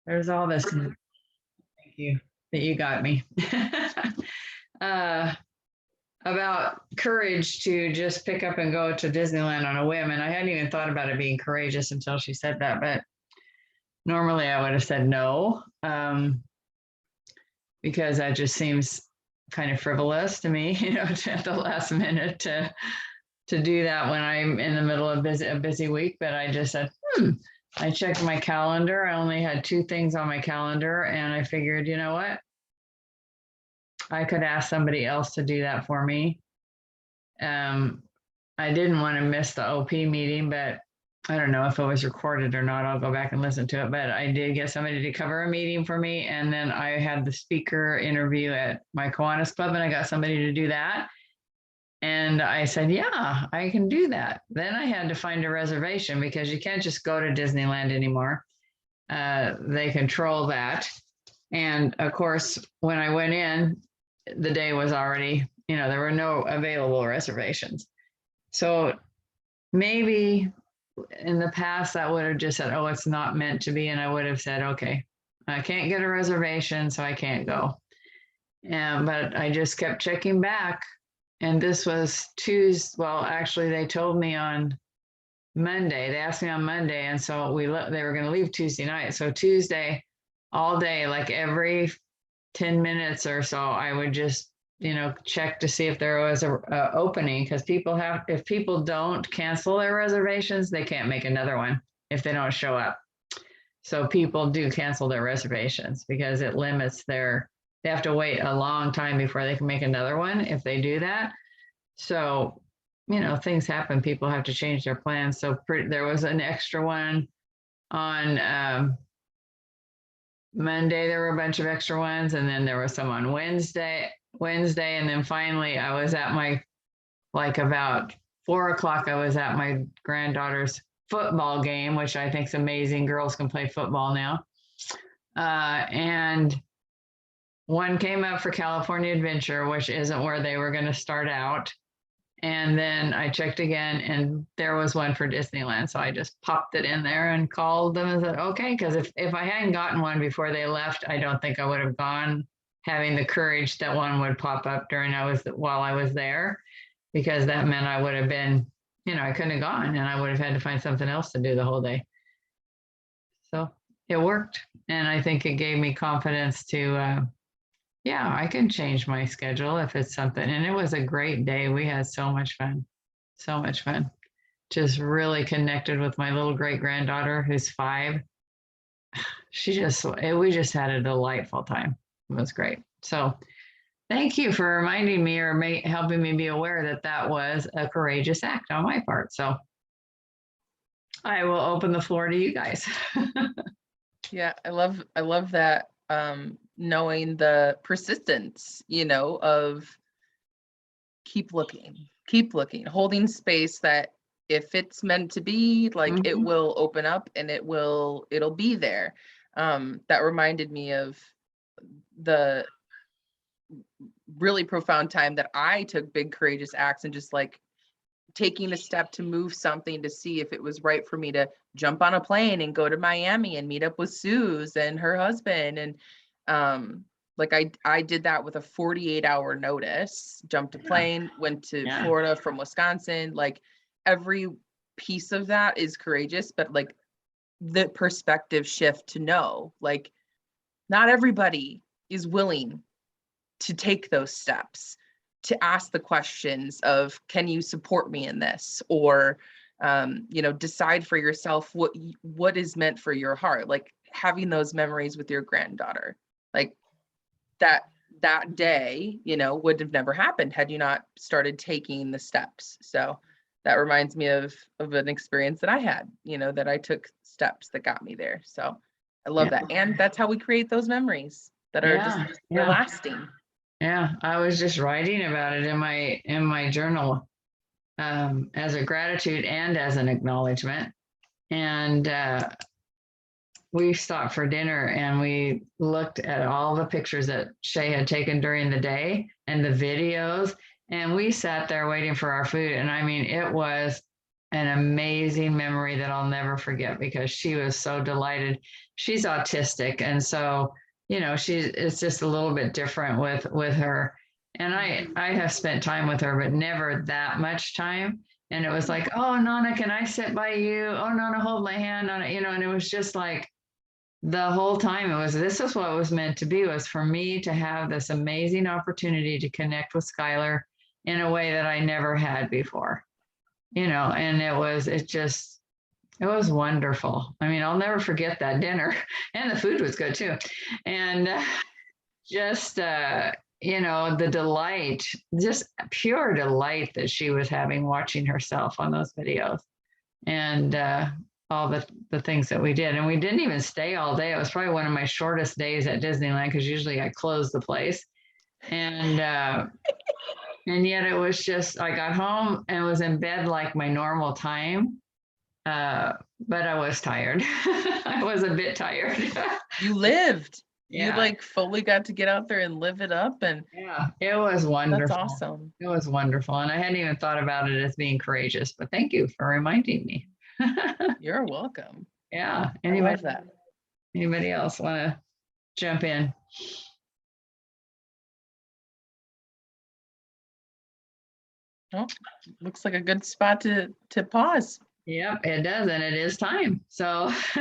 There's all this. Thank you that you got me. uh, about courage to just pick up and go to Disneyland on a whim. And I hadn't even thought about it being courageous until she said that. But normally I would have said no, because that just seems kind of frivolous to me, at the last minute to do that when I'm in the middle of a busy week. But I just said, I checked my calendar. I only had 2 things on my calendar, and I figured, you know what? I could ask somebody else to do that for me. I didn't want to miss the OP meeting, but I don't know if it was recorded or not. I'll go back and listen to it. But I did get somebody to cover a meeting for me. And then I had the speaker interview at my Kiwanis Club, and I got somebody to do that. And I said, yeah, I can do that. Then I had to find a reservation because you can't just go to Disneyland anymore. They control that. And of course, when I went in, the day was already, there were no available reservations. So maybe in the past that would have just said, oh, it's not meant to be. And I would have said, okay, I can't get a reservation, so I can't go. But I just kept checking back. And this was Tuesday. Well, actually, they told me on Monday. They asked me on Monday. And so they were going to leave Tuesday night. So Tuesday, all day, like every 10 minutes or so, I would just, check to see if there was a opening, because if people don't cancel their reservations, they can't make another one if they don't show up. So people do cancel their reservations because it limits they have to wait a long time before they can make another one if they do that. So, things happen. People have to change their plans. So there was an extra one on Monday. There were a bunch of extra ones, and then there was some on Wednesday, and then finally I was at about 4:00. I was at my granddaughter's football game, which I think is amazing. Girls can play football now. And one came up for California Adventure, which isn't where they were going to start out. And then I checked again, and there was one for Disneyland. So I just popped it in there and called them and said, okay, because if I hadn't gotten one before they left, I don't think I would have gone, having the courage that one would pop up while I was there, because that meant I would have been, I couldn't have gone, and I would have had to find something else to do the whole day. So it worked. And I think it gave me confidence to, I can change my schedule if it's something. And it was a great day. We had so much fun. Just really connected with my little great granddaughter, who's 5. We just had a delightful time. It was great. So thank you for reminding me or helping me be aware that was a courageous act on my part. So I will open the floor to you guys. Yeah, I love that. Knowing the persistence, of keep looking, holding space, that if it's meant to be, like, it will open up and it'll be there. That reminded me of the really profound time that I took big courageous acts and just like taking a step to move something to see if it was right for me to jump on a plane and go to Miami and meet up with Suze and her husband. And like I did that with a 48-hour notice, jumped a plane, went to Florida from Wisconsin. Like, every piece of that is courageous, but like the perspective shift to know, like, not everybody is willing to take those steps, to ask the questions of, can you support me in this? Or, decide for yourself what is meant for your heart. Like, having those memories with your granddaughter, like that day, would have never happened had you not started taking the steps. So that reminds me of an experience that I had, that I took steps that got me there. So I love that. And that's how we create those memories that are just lasting. Yeah, I was just writing about it in my journal, as a gratitude and as an acknowledgement. And we stopped for dinner and we looked at all the pictures that Shay had taken during the day and the videos, and we sat there waiting for our food. And I mean, it was an amazing memory that I'll never forget because she was so delighted. She's autistic, and so it's just a little bit different with her. And I have spent time with her, but never that much time. And it was like, oh, Nana, can I sit by you? Oh, Nana, hold my hand on it, and it was just like the whole time this is what it was meant to be, was for me to have this amazing opportunity to connect with Skylar in a way that I never had before, and it was wonderful. I mean, I'll never forget that dinner, and the food was good too. And just, the delight, just pure delight that she was having watching herself on those videos, and all the things that we did. And we didn't even stay all day. It was probably one of my shortest days at Disneyland because usually I close the place. And yet it was just, I got home and was in bed like my normal time. But I was tired. I was a bit tired. You lived. You Yeah. like fully got to get out there and live it up, and Yeah, it was wonderful. that's awesome. It was wonderful. And I hadn't even thought about it as being courageous, but thank you for reminding me. You're welcome. Yeah. I love that. Anybody else want to jump in? Oh, looks like a good spot to pause. Yep, it does. And it is time. So